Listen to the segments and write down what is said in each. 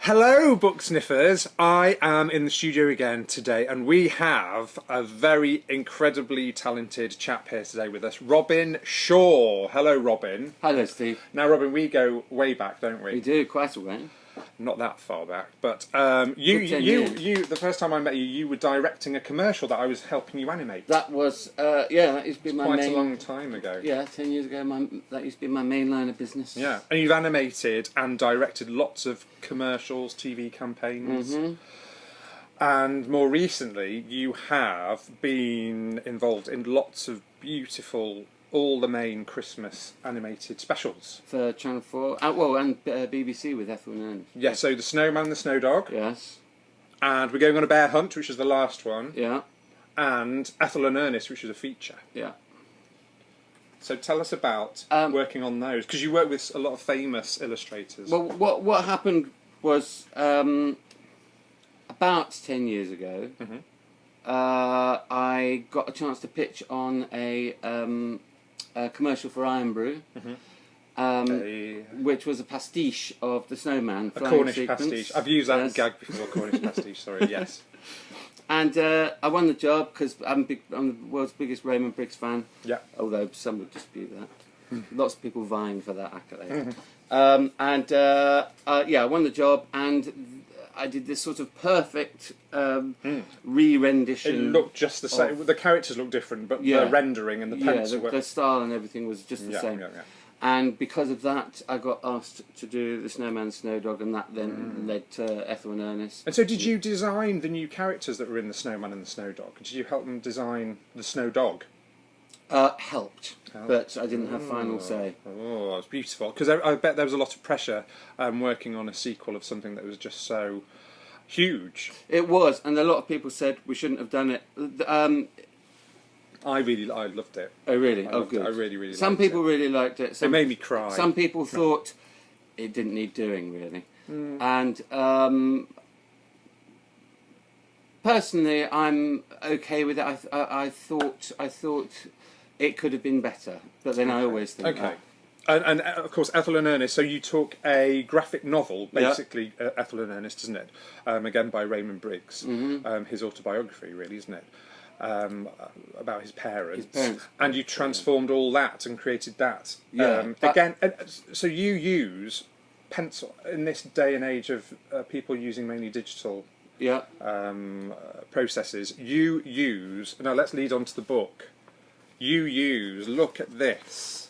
Hello, book sniffers. I am in the studio again today, and we have a very incredibly talented chap here today with us, Robin Shaw. Hello, Robin. Hello, Steve. Now, Robin, we go way back, don't we? We do, quite a way. Not that far back, but the first time I met you, you were directing a commercial that I was helping you animate. That was, that used to be my quite a long time ago. Yeah, 10 years ago, that used to be my main line of business. Yeah, and you've animated and directed lots of commercials, TV campaigns. Mm-hmm. And more recently, you have been involved in lots of beautiful, all the main Christmas animated specials. For Channel 4, and BBC with Ethel and Ernest. Yeah, so The Snowman and the Snow Dog. Yes. And We're Going on a Bear Hunt, which is the last one. Yeah. And Ethel and Ernest, which is a feature. Yeah. So tell us about working on those, because you work with a lot of famous illustrators. Well, what happened was, about 10 years ago, mm-hmm. I got a chance to pitch on a commercial for Iron Brew, mm-hmm. which was a pastiche of the Snowman. A Cornish pastiche. I've used that gag before, Cornish pastiche, sorry, yes. And I won the job because I'm the world's biggest Raymond Briggs fan. Yeah. Although some would dispute that. Lots of people vying for that accolade. Mm-hmm. I won the job, and I did this sort of perfect re-rendition. It looked just the same. The characters look different, but the rendering and the pencil. Yeah, the style and everything was just the same. Yeah. And because of that, I got asked to do The Snowman and Snow Dog, and that then led to Ethel and Ernest. And so did you design the new characters that were in The Snowman and the Snow Dog? Did you help them design the Snow Dog? Helped, but I didn't have final say. Oh, that's beautiful. Because I bet there was a lot of pressure working on a sequel of something that was just so huge. It was, and a lot of people said we shouldn't have done it. I loved it. Oh, really? Good. I really liked it. Some people really liked it. It made me cry. Some people thought it didn't need doing, really. And personally, I'm okay with it. I thought it could have been better, but then I always think that. And of course, Ethel and Ernest. So you took a graphic novel, basically, Ethel and Ernest, isn't it? Again by Raymond Briggs, his autobiography, really, isn't it? About his parents. And you transformed all that and created that. Again, so you use pencil in this day and age of people using mainly digital processes. You use. Now let's lead on to the book. You use. Look at this.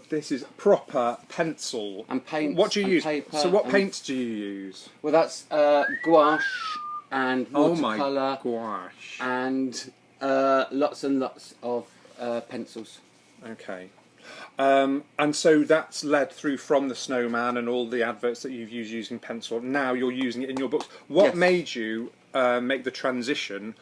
This is proper pencil and paint. What do you use? Paper so what paints do you use? Well, that's gouache and watercolour. Gouache and lots and lots of pencils. Okay. And so that's led through from the Snowman and all the adverts that you've used using pencil. Now you're using it in your books. What made you make the transition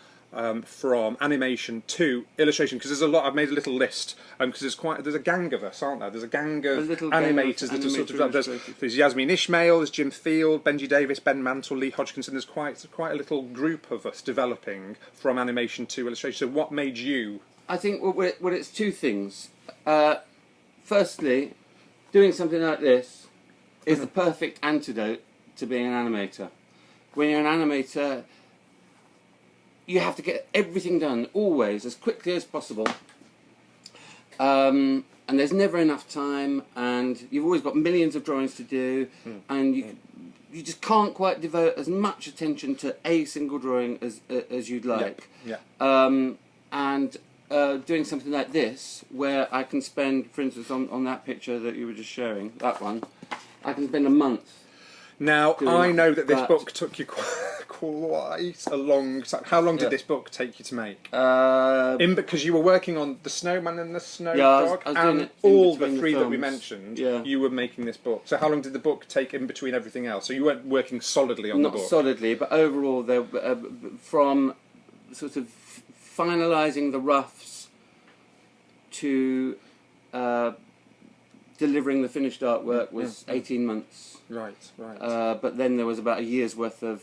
from animation to illustration? Because there's a lot. I've made a little list because there's a gang of us, aren't there? There's a gang of animators that are sort of there's Yasmin Ishmael, there's Jim Field, Benji Davis, Ben Mantle, Lee Hodgkinson. There's quite a little group of us developing from animation to illustration. So what made you? I think it's two things. Firstly, doing something like this is the perfect antidote to being an animator. When you're an animator, you have to get everything done always as quickly as possible, and there's never enough time, and you've always got millions of drawings to do, and you just can't quite devote as much attention to a single drawing as you'd like. And doing something like this, where I can spend, for instance, on that picture that you were just showing, that one, I can spend a month. Now, I know that this book took you quite a long time. How long did this book take you to make? Because you were working on The Snowman and the Snow Dog, and all the three that we mentioned, you were making this book. So how long did the book take in between everything else? So you weren't working solidly on the book? Not solidly, but overall, from sort of finalising the roughs to delivering the finished artwork was 18 months. Right. But then there was about a year's worth of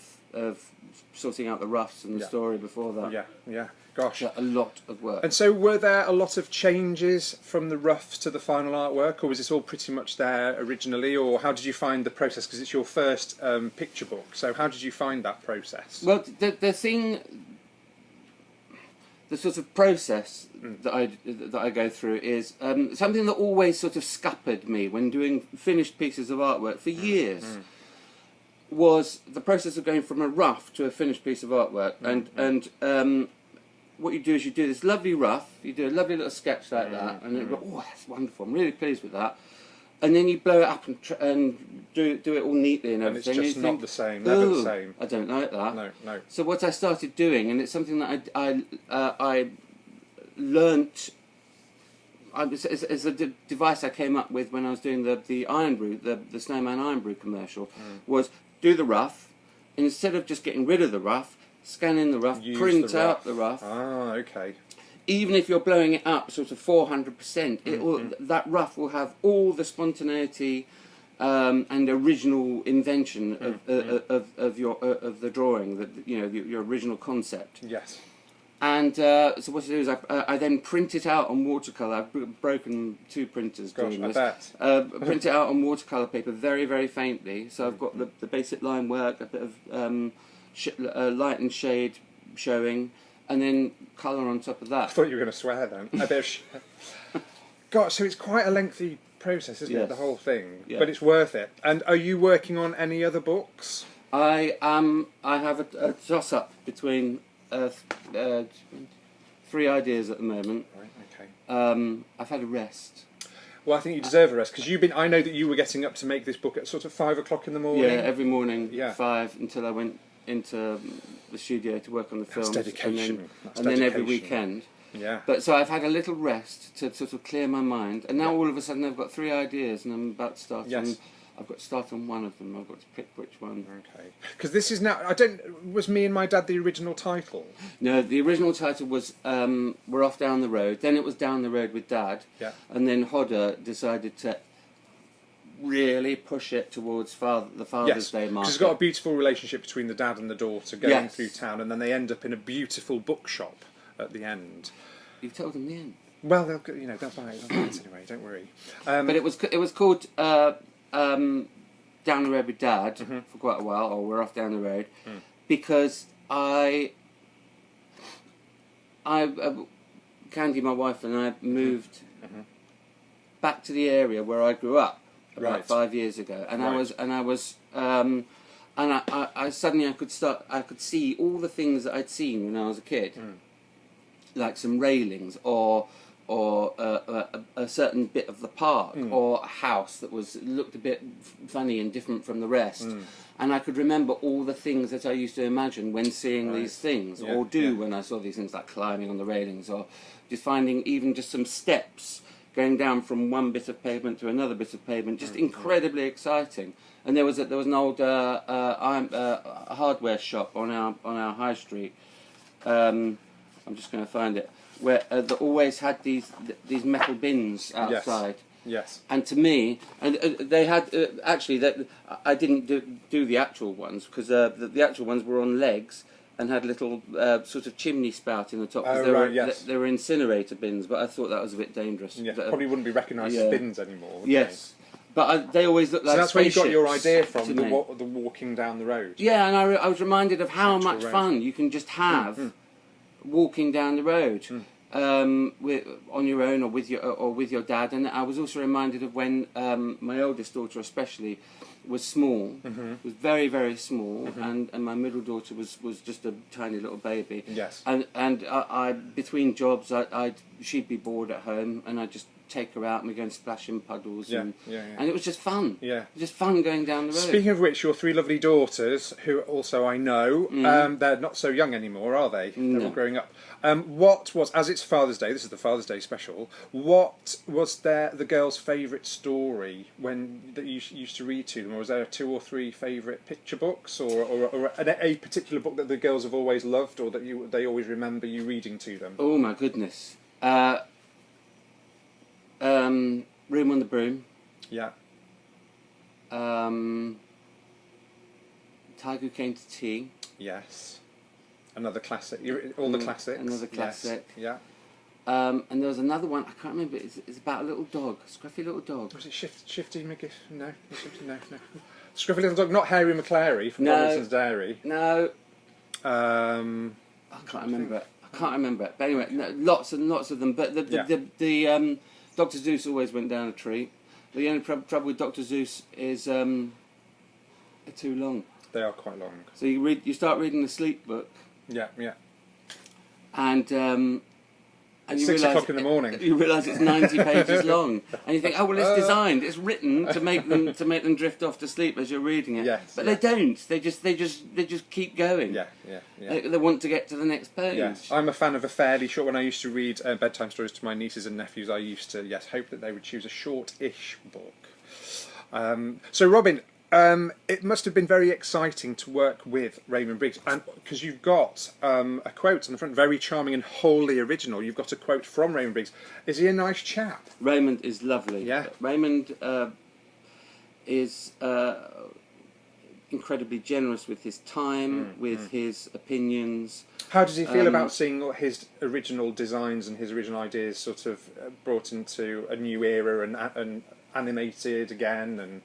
sorting out the roughs and the story before that. Yeah. Gosh. So a lot of work. And so were there a lot of changes from the roughs to the final artwork, or was this all pretty much there originally, or how did you find the process? Because it's your first picture book, so how did you find that process? Well, the sort of process that I go through is something that always sort of scuppered me when doing finished pieces of artwork for years. Was the process of going from a rough to a finished piece of artwork, and what you do is you do this lovely rough, you do a lovely little sketch like that, and you go, oh, that's wonderful, I'm really pleased with that, and then you blow it up and do it all neatly and everything. And it's just not the same, never the same. I don't like that. No. So what I started doing, and it's something that I learnt. It's a device I came up with when I was doing the Iron Brew, the Snowman Iron Brew commercial, was do the rough, and instead of just getting rid of the rough, scan in the rough, print out the rough. Ah, okay. Even if you're blowing it up sort of 400%, that rough will have all the spontaneity and original invention of the drawing, your original concept. Yes. And so what I do is I then print it out on watercolour. I've broken 2 printers doing this. I bet. Print it out on watercolour paper very, very faintly. So I've got the basic line work, a bit of light and shade showing, and then colour on top of that. I thought you were going to swear then. A bit of God, so it's quite a lengthy process, isn't it, the whole thing? Yeah. But it's worth it. And are you working on any other books? I have a toss-up between 3 ideas at the moment. Right, okay. I've had a rest. Well, I think you deserve a rest, because I know that you were getting up to make this book at sort of 5 o'clock in the morning. Yeah, every morning, 5, until I went into the studio to work on the films. That's dedication. And then every weekend. Yeah. But so I've had a little rest to sort of clear my mind, and now all of a sudden I've got 3 ideas, and I'm about to start on. I've got to start on one of them. I've got to pick which one. Okay. Because this is now. Was Me and My Dad the original title? No, the original title was We're Off Down the Road. Then it was Down the Road with Dad. Yeah. And then Hodder decided to really push it towards the Father's Day market. Because it's got a beautiful relationship between the dad and the daughter going through town, and then they end up in a beautiful bookshop at the end. You've told them the end. Well, they'll buy it. They'll buy it anyway. Don't worry. But it was called Down the Road with Dad for quite a while, or We're Off Down the Road, because Candy, my wife, and I moved back to the area where I grew up about 5 years ago, and I suddenly I could see all the things that I'd seen when I was a kid, like some railings or a certain bit of the park, or a house that looked a bit funny and different from the rest. And I could remember all the things that I used to imagine when seeing these things, or when I saw these things, like climbing on the railings, or just finding even just some steps going down from one bit of pavement to another bit of pavement, just incredibly exciting. And there was an old hardware shop on our high street. I'm just going to find it, where that always had these metal bins outside. Yes. And to me, and they had actually that I didn't do the actual ones, because the actual ones were on legs and had a little sort of chimney spout in the top. They were incinerator bins, but I thought that was a bit dangerous. Yeah, probably wouldn't be recognised as bins anymore. Yes. But they always looked like. So that's where you got your idea from, the walking down the road. Yeah, and I was reminded of how much fun you can just have walking down the road. On your own or with your dad. And I was also reminded of when my oldest daughter especially was small, was very, very small, and my middle daughter was just a tiny little baby. Yes. And I between jobs she'd be bored at home, and I'd just take her out and we'd go and splash in puddles, and it was just fun. Yeah, just fun going down the road. Speaking of which, your 3 lovely daughters, who also I know, they're not so young anymore, are they? No. They're all growing up. What was, as it's Father's Day, this is the Father's Day special, what was the girls' favourite story that you used to read to them? Or was there 2 or 3 favourite picture books, or a particular book that the girls have always loved, or that they always remember you reading to them? Oh my goodness. Room on the Broom. Yeah. Tiger Who Came to Tea. Yes. Another classic. All the classics. Another classic. Yes. Yeah. And there was another one, I can't remember, it's about a little dog, a scruffy little dog. Was it Shifty McGiff? No. Scruffy little dog, not Harry McClary from Robinson's Dairy. No. I can't remember it. But anyway, no, lots and lots of them. But the Dr. Seuss always went down a treat. The only trouble with Dr. Seuss is they're too long. They are quite long. So you start reading the sleep book. Yeah. And you 6 o'clock in the morning. You realise it's 90 pages long, and you think, oh well, it's designed, it's written to make them drift off to sleep as you're reading it. Yes, but they don't. They just keep going. Yeah. They want to get to the next page. Yeah. I'm a fan of a fairly short. When I used to read bedtime stories to my nieces and nephews, I used to hope that they would choose a short-ish book. So Robin. It must have been very exciting to work with Raymond Briggs, and because you've got a quote on the front, very charming and wholly original. You've got a quote from Raymond Briggs. Is he a nice chap? Raymond is lovely. Yeah. Raymond is incredibly generous with his time, with his opinions. How does he feel about seeing his original designs and his original ideas sort of brought into a new era and animated again? And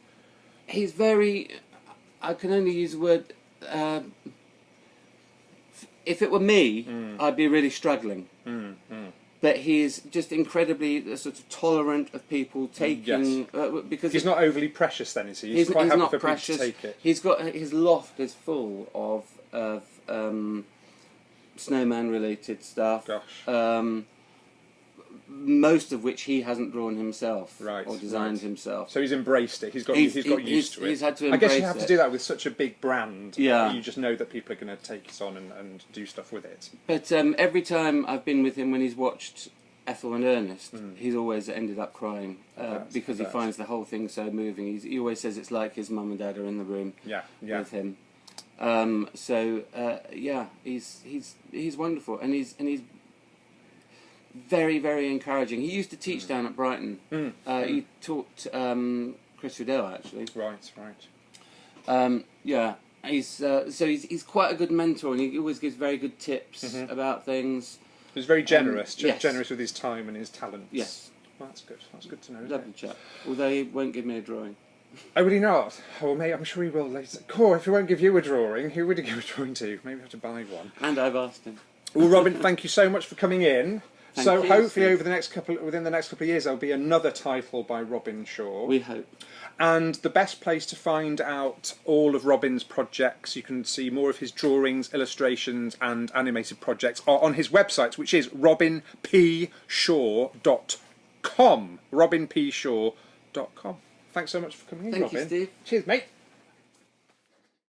he's very, I can only use the word, if it were me, I'd be really struggling. But he's just incredibly sort of tolerant of people taking... because he's not overly precious then, is he? He's quite happy for people to take it. He's got, his loft is full of snowman-related stuff. Gosh. Most of which he hasn't drawn himself or designed right. himself. So he's embraced it. He's got used to it. He's had to I guess you have to do that with such a big brand. Yeah. You just know that people are going to take it on and do stuff with it. But every time I've been with him when he's watched Ethel and Ernest, he's always ended up crying because he finds the whole thing so moving. He always says it's like his mum and dad are in the room with him. He's wonderful, and he's very, very encouraging. He used to teach down at Brighton. He taught Chris Riddell, actually. Right. He's quite a good mentor, and he always gives very good tips about things. He's very generous, generous with his time and his talents. Yes. Well, that's good. That's good to know. Lovely chap. Although he won't give me a drawing. Oh, will he not? Oh, mate, I'm sure he will later. Cool, if he won't give you a drawing, who would he give a drawing to? Maybe I have to buy one. And I've asked him. Well, Robin, thank you so much for coming in. Thank you, hopefully Steve. within the next couple of years there'll be another title by Robin Shaw. We hope. And the best place to find out all of Robin's projects, you can see more of his drawings, illustrations and animated projects are on his website, which is robinpshaw.com. robinpshaw.com. Thanks so much for coming in, Robin. Thank you, Steve. Cheers, mate.